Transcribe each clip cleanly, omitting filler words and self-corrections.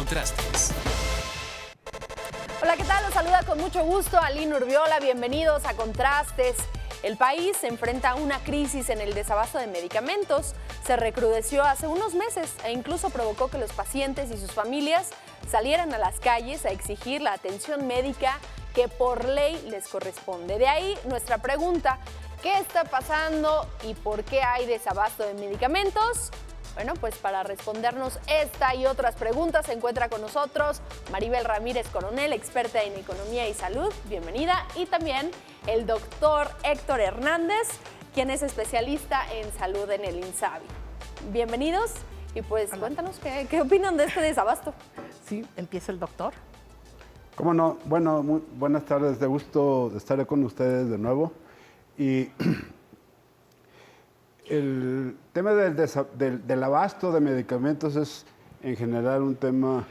Contrastes. Hola, ¿qué tal? Los saluda con mucho gusto Aline Urbiola. Bienvenidos a Contrastes. El país se enfrenta a una crisis en el desabasto de medicamentos. Se recrudeció hace unos meses e incluso provocó que los pacientes y sus familias salieran a las calles a exigir la atención médica que por ley les corresponde. De ahí nuestra pregunta: ¿qué está pasando y por qué hay desabasto de medicamentos? Bueno, pues para respondernos esta y otras preguntas se encuentra con nosotros Maribel Ramírez Coronel, experta en economía y salud. Bienvenida. Y también el doctor Héctor Hernández, quien es especialista en salud en el INSABI. Bienvenidos y pues cuéntanos qué opinan de este desabasto. Sí, empieza el doctor. ¿Cómo no? Bueno, buenas tardes, de gusto estar con ustedes de nuevo. Y el tema del abasto de medicamentos es en general un tema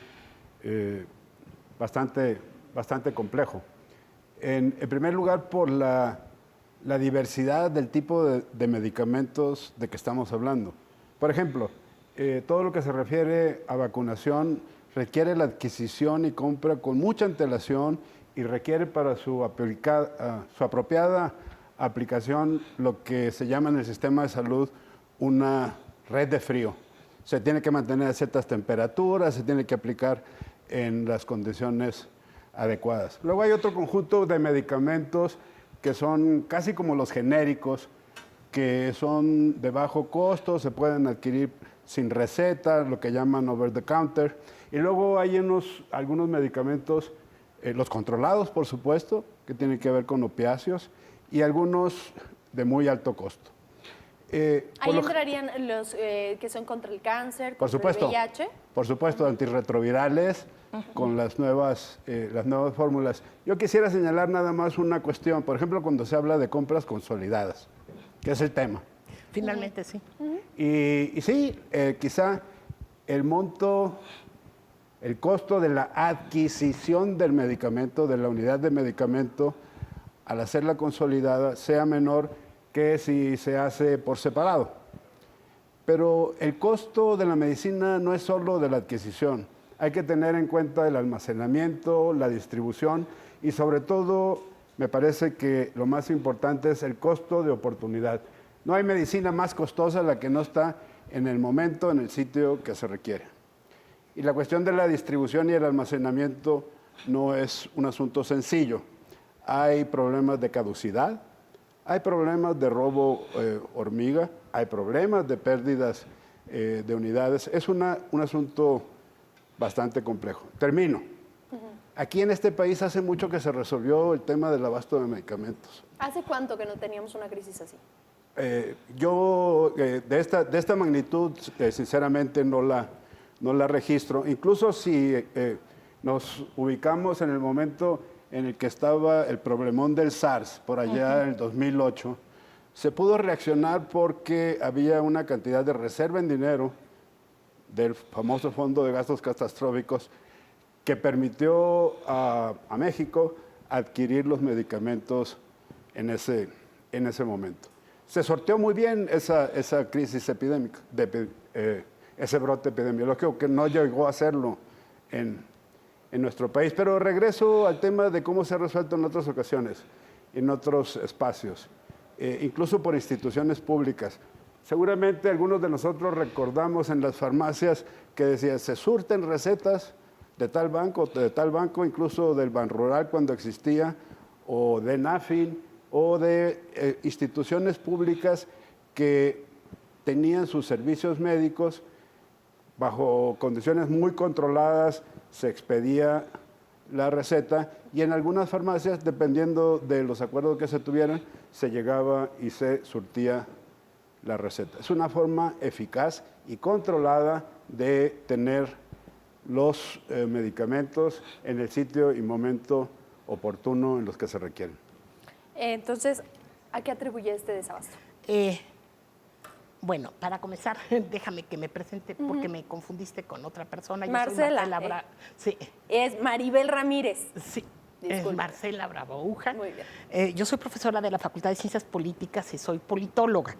bastante complejo. En primer lugar, por la diversidad del tipo de medicamentos de que estamos hablando. Por ejemplo, todo lo que se refiere a vacunación requiere la adquisición y compra con mucha antelación y requiere para su apropiada aplicación lo que se llama en el sistema de salud una red de frío. Se tiene que mantener a ciertas temperaturas, se tiene que aplicar en las condiciones adecuadas. Luego hay otro conjunto de medicamentos que son casi como los genéricos, que son de bajo costo, se pueden adquirir sin receta, lo que llaman over the counter. Y luego hay algunos medicamentos, los controlados, por supuesto, que tienen que ver con opiáceos, y algunos de muy alto costo. Ahí entrarían los que son contra el cáncer, por contra supuesto, el VIH. Por supuesto, antirretrovirales, con las nuevas fórmulas. Yo quisiera señalar nada más una cuestión, por ejemplo, cuando se habla de compras consolidadas, que es el tema. Finalmente sí. Y sí, quizá el monto, el costo de la adquisición del medicamento, de la unidad de medicamento, al hacerla consolidada, sea menor que si se hace por separado. Pero el costo de la medicina no es solo de la adquisición. Hay que tener en cuenta el almacenamiento, la distribución y sobre todo, me parece que lo más importante es el costo de oportunidad. No hay medicina más costosa la que no está en el momento, en el sitio que se requiere. Y la cuestión de la distribución y el almacenamiento no es un asunto sencillo. Hay problemas de caducidad, hay problemas de robo hormiga, hay problemas de pérdidas de unidades. Es un asunto bastante complejo. Termino. Aquí en este país hace mucho que se resolvió el tema del abasto de medicamentos. ¿Hace cuánto que no teníamos una crisis así? Yo de esta magnitud, sinceramente, no la registro. Incluso si nos ubicamos en el momento en el que estaba el problemón del SARS, por allá en el 2008, se pudo reaccionar porque había una cantidad de reserva en dinero del famoso Fondo de Gastos Catastróficos que permitió a México adquirir los medicamentos en ese momento. Se sorteó muy bien esa crisis epidémica, ese brote epidemiológico que no llegó a hacerlo en nuestro país. Pero regreso al tema de cómo se ha resuelto en otras ocasiones, en otros espacios, incluso por instituciones públicas. Seguramente algunos de nosotros recordamos en las farmacias que decía, se surten recetas de tal banco, incluso del Banrural cuando existía, o de NAFIN, o de instituciones públicas que tenían sus servicios médicos bajo condiciones muy controladas, se expedía la receta y en algunas farmacias, dependiendo de los acuerdos que se tuvieran, se llegaba y se surtía la receta. Es una forma eficaz y controlada de tener los medicamentos en el sitio y momento oportuno en los que se requieren. Entonces, ¿a qué atribuye este desabasto? Bueno, para comenzar, déjame que me presente porque me confundiste con otra persona. Marcela. Yo soy Marcela Sí. Es Maribel Ramírez. Sí. Disculpe. Es Marcela Bravouja. Muy bien. Yo soy profesora de la Facultad de Ciencias Políticas y soy politóloga.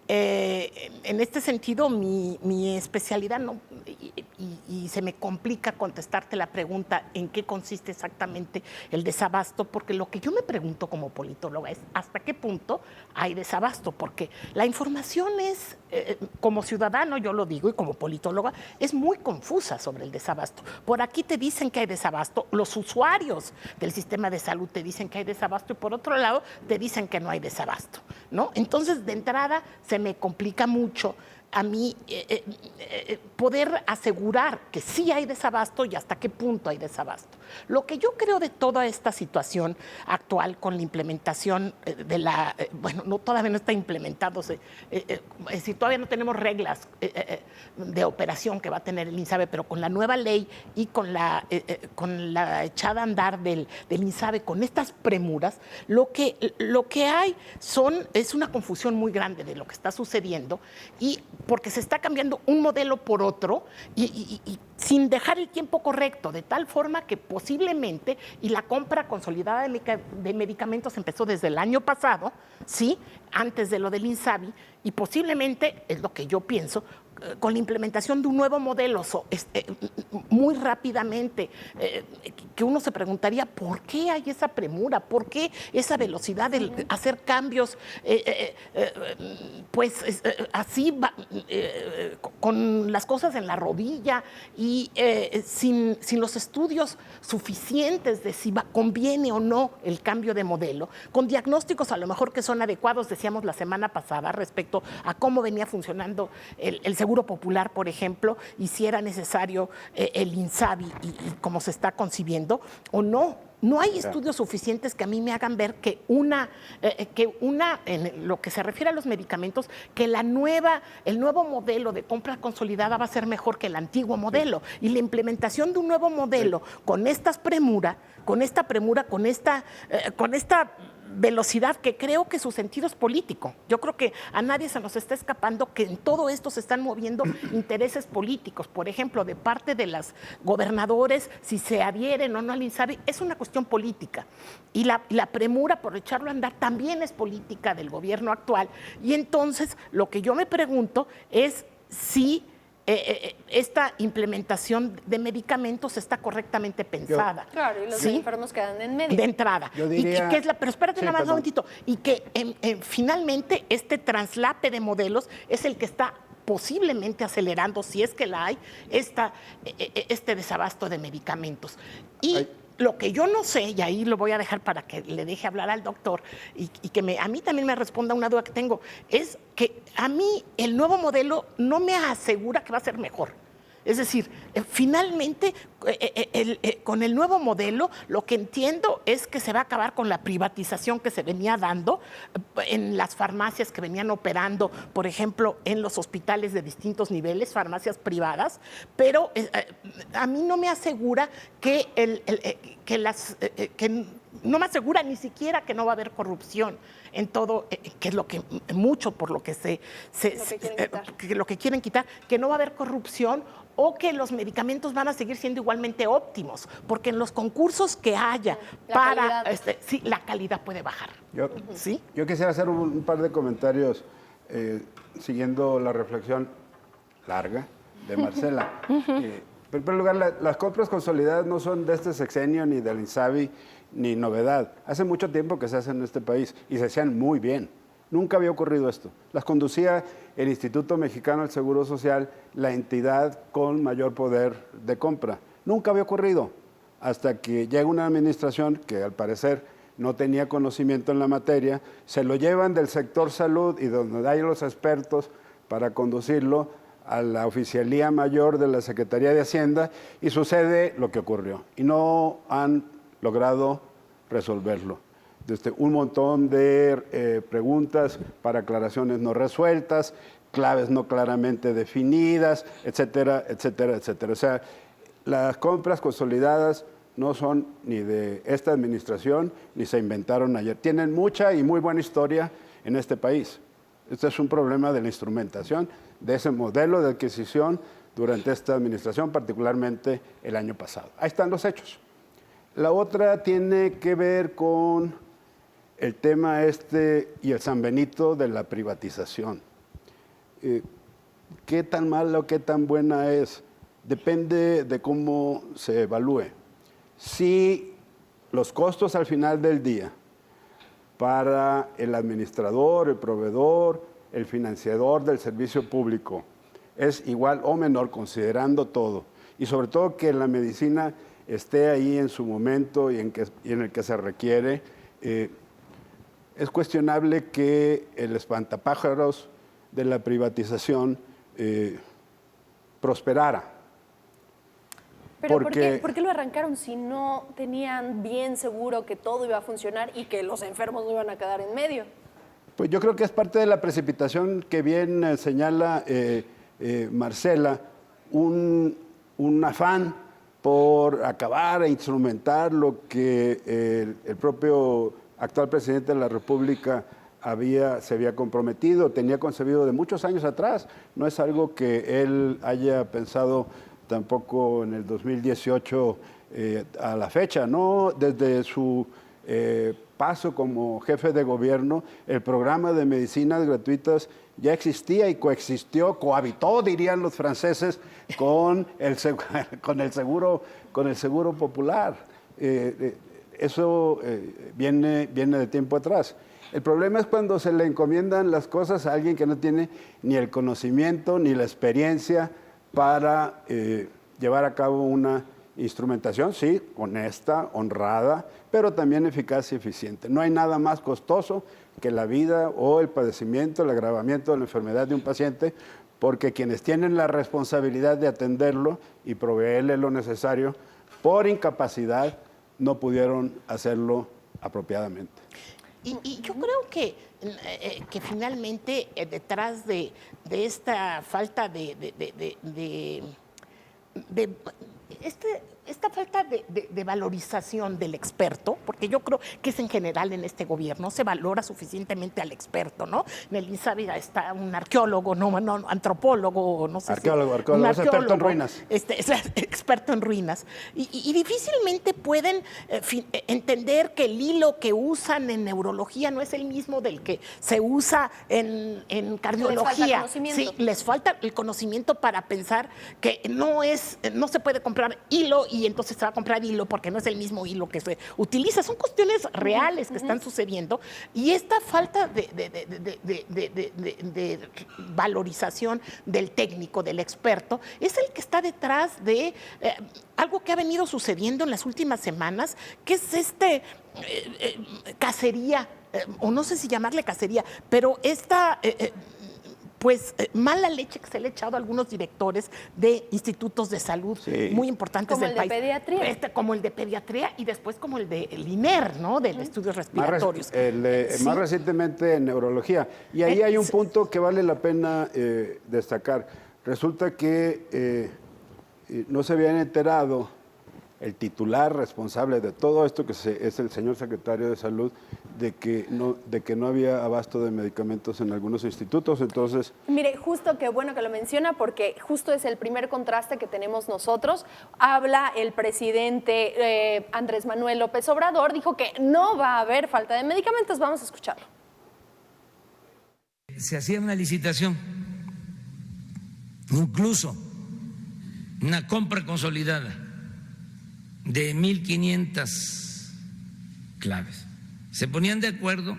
En este sentido, mi especialidad, y se me complica contestarte la pregunta en qué consiste exactamente el desabasto, porque lo que yo me pregunto como politóloga es hasta qué punto hay desabasto, porque la información es, como ciudadano yo lo digo y como politóloga, es muy confusa sobre el desabasto. Por aquí te dicen que hay desabasto, los usuarios del sistema de salud te dicen que hay desabasto y por otro lado te dicen que no hay desabasto, ¿no? Entonces, de entrada se me complica mucho a mí poder asegurar que sí hay desabasto y hasta qué punto hay desabasto. Lo que yo creo de toda esta situación actual con la implementación de la, bueno, no, todavía no está implementado, es decir, todavía no tenemos reglas de operación que va a tener el INSABE, pero con la nueva ley y con la echada a andar del INSABE, con estas premuras, lo que hay es una confusión muy grande de lo que está sucediendo y porque se está cambiando un modelo por otro y sin dejar el tiempo correcto, de tal forma que posiblemente, y la compra consolidada de medicamentos empezó desde el año pasado, ¿sí? Antes de lo del INSABI, y posiblemente, es lo que yo pienso, con la implementación de un nuevo modelo muy rápidamente, que uno se preguntaría por qué hay esa premura, por qué esa velocidad de hacer cambios, pues así con las cosas en la rodilla y sin los estudios suficientes de si conviene o no el cambio de modelo, con diagnósticos a lo mejor que son adecuados, decíamos la semana pasada, respecto a cómo venía funcionando el Seguro Popular, por ejemplo, y si era necesario el INSABI y cómo se está concibiendo o no. No hay estudios suficientes que a mí me hagan ver que en lo que se refiere a los medicamentos, que el nuevo modelo de compra consolidada va a ser mejor que el antiguo modelo. Y la implementación de un nuevo modelo con esta premura, con esta velocidad que creo que su sentido es político. Yo creo que a nadie se nos está escapando que en todo esto se están moviendo intereses políticos. Por ejemplo, de parte de los gobernadores, si se adhieren o no al INSABI, es una cuestión política. Y la premura por echarlo a andar también es política del gobierno actual. Y entonces, lo que yo me pregunto es si esta implementación de medicamentos está correctamente pensada. Claro, y los enfermos quedan en medio. De entrada. Yo diría, pero espérate nada más un momentito. Y que finalmente este traslape de modelos es el que está posiblemente acelerando, si es que la hay, este desabasto de medicamentos. Y lo que yo no sé, y ahí lo voy a dejar para que le deje hablar al doctor y que a mí también me responda una duda que tengo, es que a mí el nuevo modelo no me asegura que va a ser mejor. Es decir, finalmente, con el nuevo modelo, lo que entiendo es que se va a acabar con la privatización que se venía dando en las farmacias que venían operando, por ejemplo, en los hospitales de distintos niveles, farmacias privadas, pero a mí no me asegura no me asegura ni siquiera que no va a haber corrupción en todo, que es lo que mucho por lo que lo que quieren quitar, que no va a haber corrupción o que los medicamentos van a seguir siendo igualmente óptimos, porque en los concursos que haya la calidad puede bajar. Yo quisiera hacer un par de comentarios siguiendo la reflexión larga de Marcela. En primer lugar, las compras consolidadas no son de este sexenio ni del INSABI ni novedad. Hace mucho tiempo que se hacen en este país y se hacían muy bien. Nunca había ocurrido esto. Las conducía el Instituto Mexicano del Seguro Social, la entidad con mayor poder de compra. Nunca había ocurrido hasta que llega una administración que al parecer no tenía conocimiento en la materia, se lo llevan del sector salud y donde hay los expertos para conducirlo a la Oficialía Mayor de la Secretaría de Hacienda y sucede lo que ocurrió. Y no han logrado resolverlo. Un montón de preguntas para aclaraciones no resueltas, claves no claramente definidas, etcétera, etcétera, etcétera. O sea, las compras consolidadas no son ni de esta administración ni se inventaron ayer. Tienen mucha y muy buena historia en este país. Este es un problema de la instrumentación, de ese modelo de adquisición durante esta administración, particularmente el año pasado. Ahí están los hechos. La otra tiene que ver con el tema y el San Benito de la privatización. ¿Qué tan mala o qué tan buena es? depende de cómo se evalúe. Si los costos al final del día para el administrador, el proveedor, el financiador del servicio público es igual o menor, considerando todo, y sobre todo que la medicina esté ahí en su momento y en el que se requiere, es cuestionable que el espantapájaros de la privatización prosperara. Pero ¿por qué lo arrancaron si no tenían bien seguro que todo iba a funcionar y que los enfermos no iban a quedar en medio? Pues yo creo que es parte de la precipitación que bien señala Marcela, un afán por acabar e instrumentar lo que el propio actual presidente de la República se había comprometido, tenía concebido de muchos años atrás. No es algo que él haya pensado tampoco en el 2018 a la fecha, ¿no? Desde su paso como jefe de gobierno, el programa de medicinas gratuitas ya existía y cohabitó, dirían los franceses, con el seguro popular. Eso viene de tiempo atrás. El problema es cuando se le encomiendan las cosas a alguien que no tiene ni el conocimiento ni la experiencia para llevar a cabo una instrumentación, sí, honesta, honrada, pero también eficaz y eficiente. No hay nada más costoso que la vida o el padecimiento, el agravamiento de la enfermedad de un paciente, porque quienes tienen la responsabilidad de atenderlo y proveerle lo necesario, por incapacidad, no pudieron hacerlo apropiadamente. Y yo creo que finalmente detrás de esta falta esta falta de valorización del experto, porque yo creo que es en general en este gobierno, no se valora suficientemente al experto, ¿no? En el INSABI está un arqueólogo, no antropólogo, no sé arqueólogo, si... Arqueólogo, es experto en ruinas. Es experto en ruinas. Y difícilmente pueden entender que el hilo que usan en neurología no es el mismo del que se usa en cardiología. Les falta el conocimiento para pensar que no se puede comprar hilo y entonces se va a comprar hilo porque no es el mismo hilo que se utiliza. Son cuestiones reales que están sucediendo y esta falta de valorización del técnico, del experto, es el que está detrás de algo que ha venido sucediendo en las últimas semanas, que es cacería, o no sé si llamarle cacería, pero esta... mala leche que se le ha echado a algunos directores de institutos de salud muy importantes del país. Como el de pediatría. Como el de pediatría y después como el de INER, ¿no? De estudios respiratorios. Más recientemente en neurología. Y ahí hay un punto que vale la pena destacar. Resulta que no se habían enterado el titular responsable de todo esto, que es el señor secretario de Salud, de que no había abasto de medicamentos en algunos institutos. Entonces, mire, justo qué bueno que lo menciona, porque justo es el primer contraste que tenemos nosotros. Habla el presidente Andrés Manuel López Obrador, dijo que no va a haber falta de medicamentos. Vamos a escucharlo. Se hacía una licitación, incluso una compra consolidada de 1,500 claves. Se ponían de acuerdo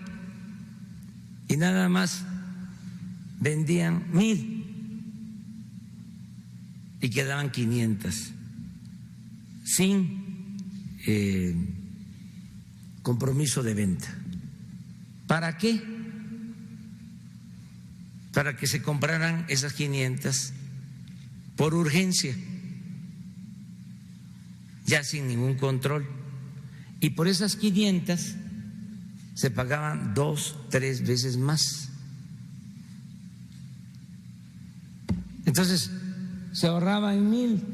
y nada más vendían 1,000 y quedaban 500 sin compromiso de venta. ¿Para qué? Para que se compraran esas 500 por urgencia, ya sin ningún control, y por esas 500 se pagaban 2, 3 veces más. Entonces se ahorraba en 1,000,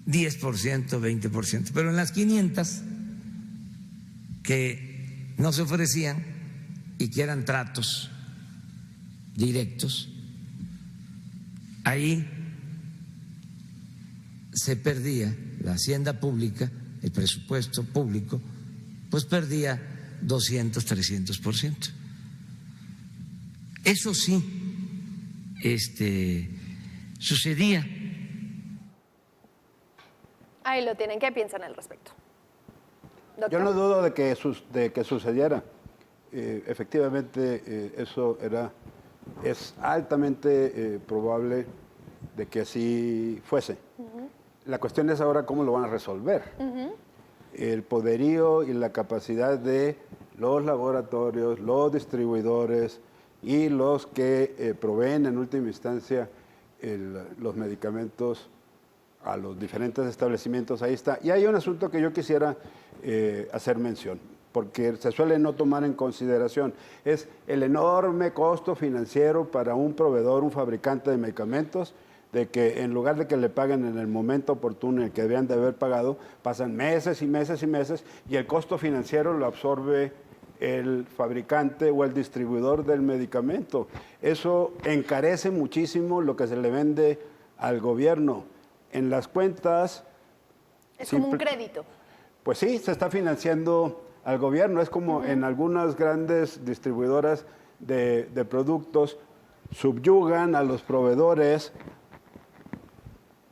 10%, 20%, pero en las 500 que no se ofrecían y que eran tratos directos, ahí se perdía la hacienda pública, el presupuesto público, pues perdía 200, 300%. Eso sí, sucedía. Ahí lo tienen. ¿Qué piensan al respecto? Yo Doctor. no dudo de que sucediera. Efectivamente, eso es altamente probable de que así fuese. La cuestión es ahora cómo lo van a resolver. El poderío y la capacidad de los laboratorios, los distribuidores y los que proveen en última instancia los medicamentos a los diferentes establecimientos, ahí está. Y hay un asunto que yo quisiera hacer mención, porque se suele no tomar en consideración, es el enorme costo financiero para un proveedor, un fabricante de medicamentos, de que en lugar de que le paguen en el momento oportuno en el que debían de haber pagado, pasan meses y meses y meses, y el costo financiero lo absorbe el fabricante o el distribuidor del medicamento. Eso encarece muchísimo lo que se le vende al gobierno. En las cuentas... Es como un crédito. Pues sí, se está financiando al gobierno. Es como en algunas grandes distribuidoras de productos subyugan a los proveedores,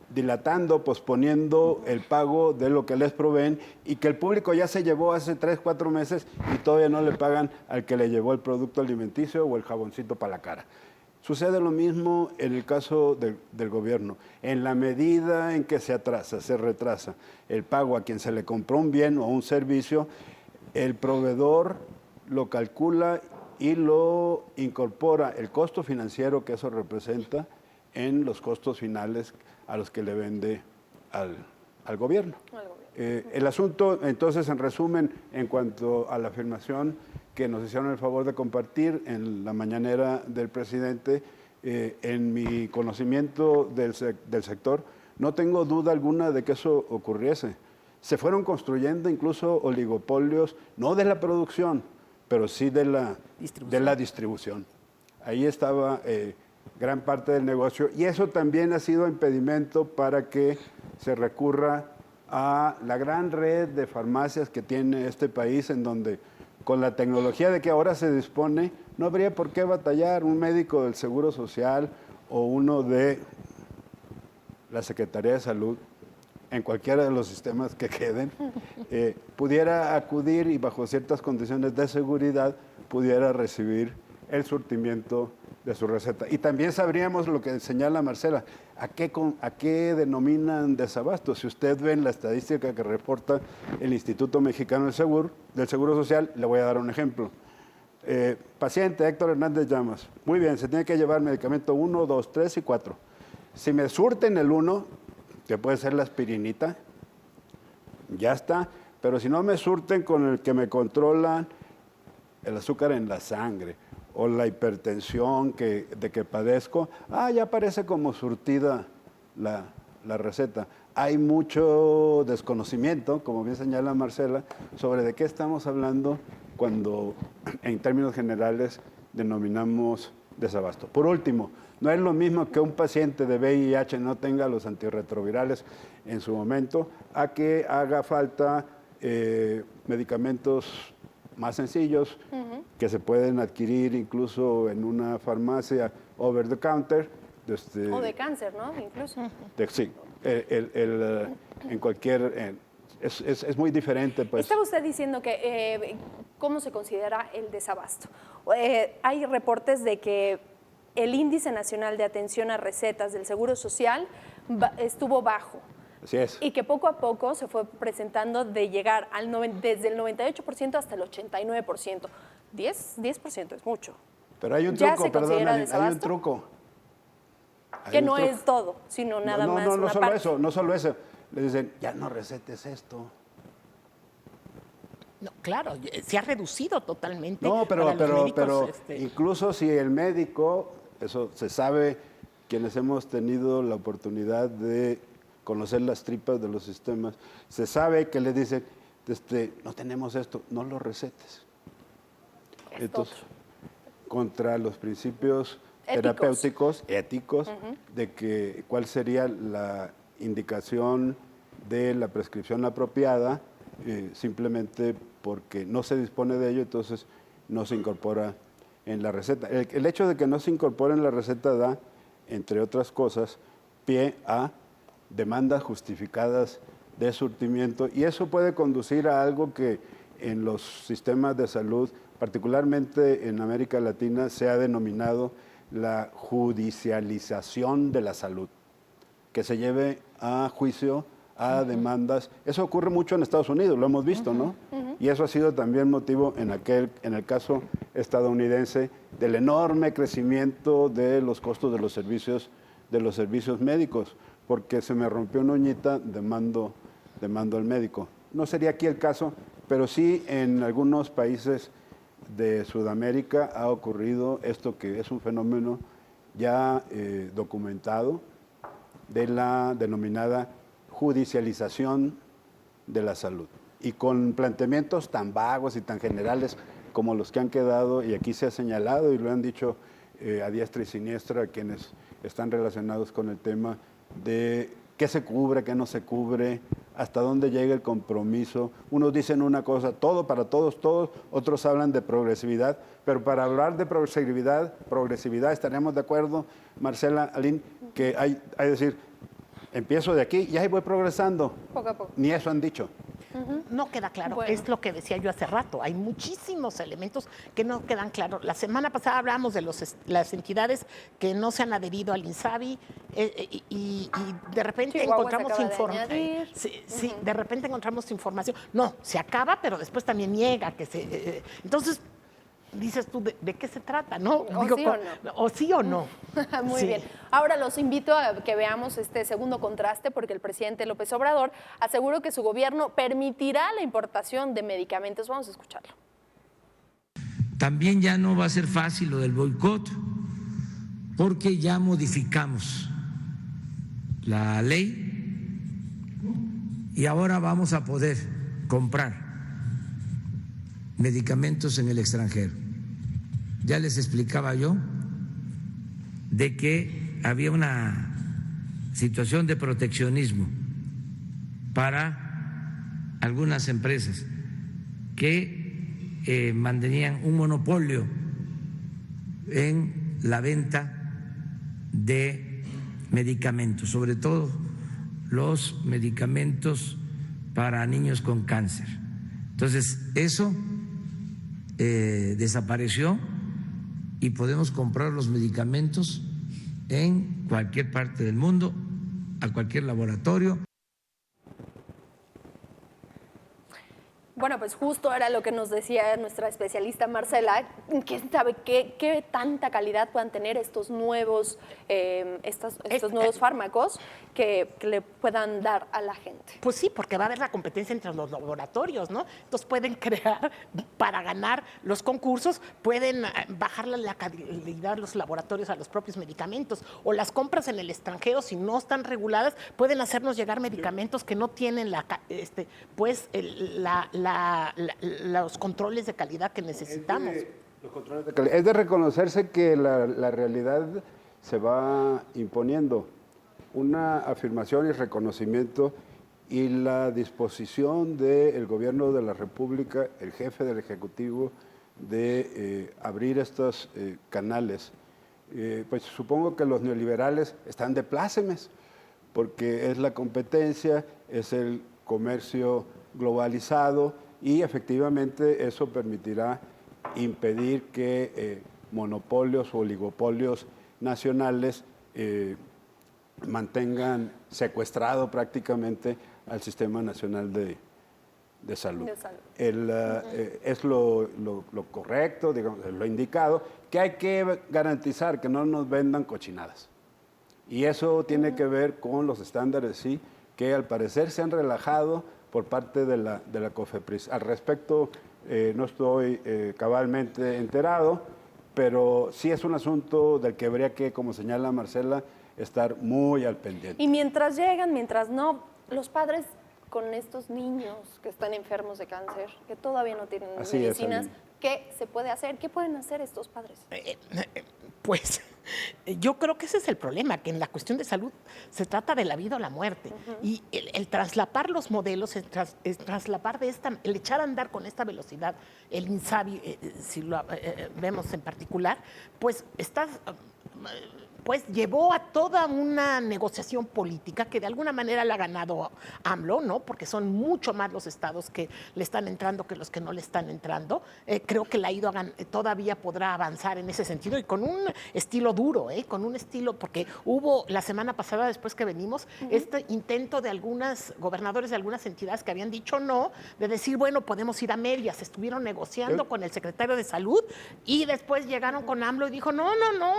dilatando, posponiendo el pago de lo que les proveen, y que el público ya se llevó hace 3, 4 meses y todavía no le pagan al que le llevó el producto alimenticio o el jaboncito para la cara. Sucede lo mismo en el caso del gobierno. En la medida en que se retrasa el pago a quien se le compró un bien o un servicio, el proveedor lo calcula y lo incorpora, el costo financiero que eso representa, en los costos finales a los que le vende al gobierno. El asunto, entonces, en resumen, en cuanto a la afirmación que nos hicieron el favor de compartir en la mañanera del presidente, en mi conocimiento del sector, no tengo duda alguna de que eso ocurriese. Se fueron construyendo incluso oligopolios, no de la producción, pero sí de la distribución. Ahí estaba gran parte del negocio, y eso también ha sido impedimento para que se recurra a la gran red de farmacias que tiene este país, en donde con la tecnología de que ahora se dispone, no habría por qué batallar. Un médico del Seguro Social o uno de la Secretaría de Salud, en cualquiera de los sistemas que queden, pudiera acudir y bajo ciertas condiciones de seguridad pudiera recibir el surtimiento de su receta. Y también sabríamos lo que señala Marcela, ¿a qué denominan desabasto? Si usted ve en la estadística que reporta el Instituto Mexicano del Seguro Social, le voy a dar un ejemplo. Paciente Héctor Hernández Llamas, muy bien, se tiene que llevar medicamento 1, 2, 3 y 4. Si me surten el 1, que puede ser la aspirinita, ya está, pero si no me surten con el que me controlan el azúcar en la sangre o la hipertensión de que padezco, ya aparece como surtida la receta. Hay mucho desconocimiento, como bien señala Marcela, sobre de qué estamos hablando cuando en términos generales denominamos desabasto. Por último, no es lo mismo que un paciente de VIH no tenga los antirretrovirales en su momento, a que haga falta medicamentos más sencillos, que se pueden adquirir incluso en una farmacia over the counter. O de cáncer, ¿no? Incluso. Sí, en cualquier... Es muy diferente, pues. Estaba usted diciendo que cómo se considera el desabasto. Hay reportes de que el Índice Nacional de Atención a Recetas del Seguro Social estuvo bajo. Así es. Y que poco a poco se fue presentando de llegar desde el 98% hasta el 89%. 10% es mucho. Pero hay un ¿Ya truco, se considera hay desabasto? un truco. Que no es todo, sino nada más una parte. No solo eso. Le dicen, ya no recetes esto. No, claro, se ha reducido totalmente. No, pero para los médicos, incluso si el médico, eso se sabe, quienes hemos tenido la oportunidad de conocer las tripas de los sistemas, se sabe que le dicen, no tenemos esto, no lo recetes. Entonces, contra los principios terapéuticos, éticos, de que cuál sería la indicación de la prescripción apropiada, simplemente porque no se dispone de ello, entonces no se incorpora en la receta. El hecho de que no se incorpore en la receta da entre otras cosas, pie a demandas justificadas de surtimiento, y eso puede conducir a algo que en los sistemas de salud, particularmente en América Latina, se ha denominado la judicialización de la salud, que se lleve a juicio, a demandas. Eso ocurre mucho en Estados Unidos, lo hemos visto, ¿no? Y eso ha sido también motivo en el caso estadounidense del enorme crecimiento de los costos de los servicios médicos, porque se me rompió una uñita, demando al médico. No sería aquí el caso, pero sí en algunos países de Sudamérica ha ocurrido esto, que es un fenómeno ya documentado, de la denominada judicialización de la salud. Y con planteamientos tan vagos y tan generales como los que han quedado, y aquí se ha señalado y lo han dicho a diestra y siniestra quienes están relacionados con el tema de qué se cubre, qué no se cubre, hasta dónde llega el compromiso. Unos dicen una cosa, todo para todos, otros hablan de progresividad, pero para hablar de progresividad estaremos de acuerdo, Marcela, Aline, que hay decir, empiezo de aquí y ahí voy progresando. Poco a poco. Ni eso han dicho. No queda claro, Bueno. es lo que decía yo hace rato, hay muchísimos elementos que no quedan claros. La semana pasada hablábamos de las entidades que no se han adherido al INSABI y de repente Chihuahua se encontramos acaba de información. añadir. Sí, de repente encontramos información. No, se acaba, pero después también niega que se... entonces, dices tú, ¿de qué se trata? ¿No? O sí o no. O sí o no. Muy Sí. bien. Ahora los invito a que veamos este segundo contraste, porque el presidente López Obrador aseguró que su gobierno permitirá la importación de medicamentos. Vamos a escucharlo. También ya no va a ser fácil lo del boicot, porque ya modificamos la ley y ahora vamos a poder comprar medicamentos en el extranjero. Ya les explicaba yo de que había una situación de proteccionismo para algunas empresas que mantenían un monopolio en la venta de medicamentos, sobre todo los medicamentos para niños con cáncer. Entonces, eso desapareció y podemos comprar los medicamentos en cualquier parte del mundo, a cualquier laboratorio. Bueno, pues justo era lo que nos decía nuestra especialista Marcela, que sabe qué tanta calidad puedan tener estos nuevos, estos nuevos fármacos que le puedan dar a la gente. Pues sí, porque va a haber la competencia entre los laboratorios, ¿no? Entonces pueden crear, para ganar los concursos, pueden bajarle la calidad de los laboratorios a los propios medicamentos, o las compras en el extranjero, si no están reguladas, pueden hacernos llegar medicamentos que no tienen los controles de calidad que necesitamos. Es de reconocerse que la realidad se va imponiendo. Una afirmación y reconocimiento y la disposición del gobierno de la República, el jefe del Ejecutivo, de abrir estos canales. Pues supongo que los neoliberales están de plácemes, porque es la competencia, es el comercio globalizado y efectivamente eso permitirá impedir que monopolios o oligopolios nacionales mantengan secuestrado prácticamente al Sistema Nacional de Salud. Es lo correcto, digamos, lo indicado, que hay que garantizar que no nos vendan cochinadas. Y eso tiene que ver con los estándares, sí, que al parecer se han relajado por parte de la COFEPRIS. Al respecto, no estoy cabalmente enterado, pero sí es un asunto del que habría que, como señala Marcela, estar muy al pendiente. Y mientras llegan, mientras no, los padres con estos niños que están enfermos de cáncer, que todavía no tienen medicinas, ¿qué se puede hacer? ¿Qué pueden hacer estos padres? Pues yo creo que ese es el problema, que en la cuestión de salud se trata de la vida o la muerte. Y el traslapar los modelos, el traslapar el echar a andar con esta velocidad, el INSABI, si lo vemos en particular, pues estás pues llevó a toda una negociación política que de alguna manera la ha ganado AMLO, ¿no? Porque son mucho más los estados que le están entrando que los que no le están entrando. Creo que la ha ido todavía podrá avanzar en ese sentido y con un estilo duro, con un estilo, porque hubo la semana pasada, después que venimos, este intento de algunos gobernadores de algunas entidades que habían dicho no, de decir, bueno, podemos ir a medias. Estuvieron negociando con el secretario de Salud y después llegaron con AMLO y dijo no,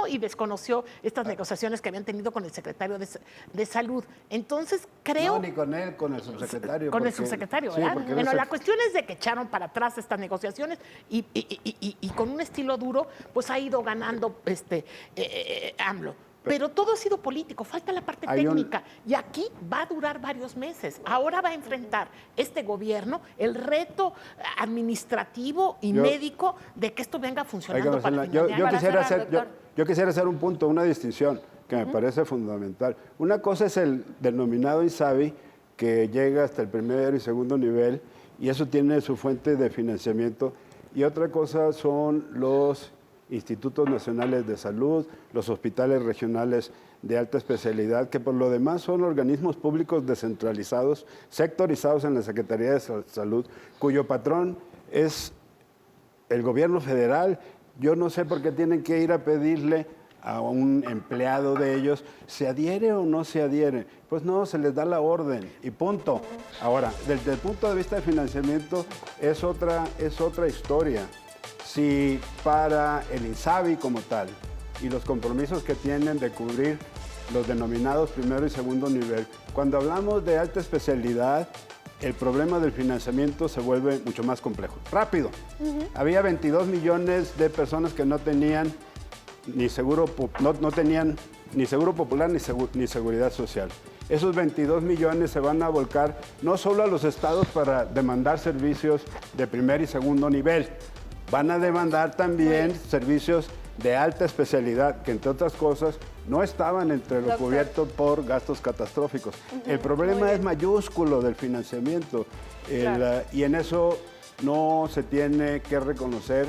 y desconoció estas negociaciones que habían tenido con el secretario de Salud. Entonces, creo... No, ni con él, con el subsecretario. Con el subsecretario, ¿verdad? Sí, bueno, la cuestión es de que echaron para atrás estas negociaciones y con un estilo duro, pues ha ido ganando AMLO. Pero todo ha sido político, falta la parte técnica. Y aquí va a durar varios meses. Ahora va a enfrentar este gobierno el reto administrativo y médico de que esto venga funcionando para el final de año. Yo quisiera hacer un punto, una distinción que me parece fundamental. Una cosa es el denominado INSABI, que llega hasta el primer y segundo nivel, y eso tiene su fuente de financiamiento. Y otra cosa son los institutos nacionales de salud, los hospitales regionales de alta especialidad, que por lo demás son organismos públicos descentralizados, sectorizados en la Secretaría de Salud, cuyo patrón es el gobierno federal. Yo no sé por qué tienen que ir a pedirle a un empleado de ellos, ¿se adhiere o no se adhiere? Pues no, se les da la orden y punto. Ahora, desde el punto de vista de financiamiento es otra historia. Si para el INSABI como tal y los compromisos que tienen de cubrir los denominados primero y segundo nivel, cuando hablamos de alta especialidad, el problema del financiamiento se vuelve mucho más complejo. Rápido. Había 22 millones de personas que no tenían ni seguro, no tenían ni seguro popular ni seguridad social. Esos 22 millones se van a volcar no solo a los estados para demandar servicios de primer y segundo nivel, van a demandar también servicios de alta especialidad, que entre otras cosas no estaban entre lo cubierto por gastos catastróficos. El problema es mayúsculo del financiamiento y en eso no se tiene que reconocer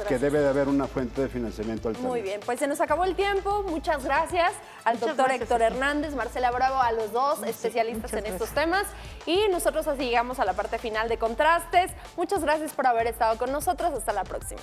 que debe de haber una fuente de financiamiento alternativa. Muy bien, pues se nos acabó el tiempo. Muchas gracias al doctor Héctor Hernández, Marcela Bravo, a los dos especialistas en estos temas. Y nosotros así llegamos a la parte final de Contrastes. Muchas gracias por haber estado con nosotros. Hasta la próxima.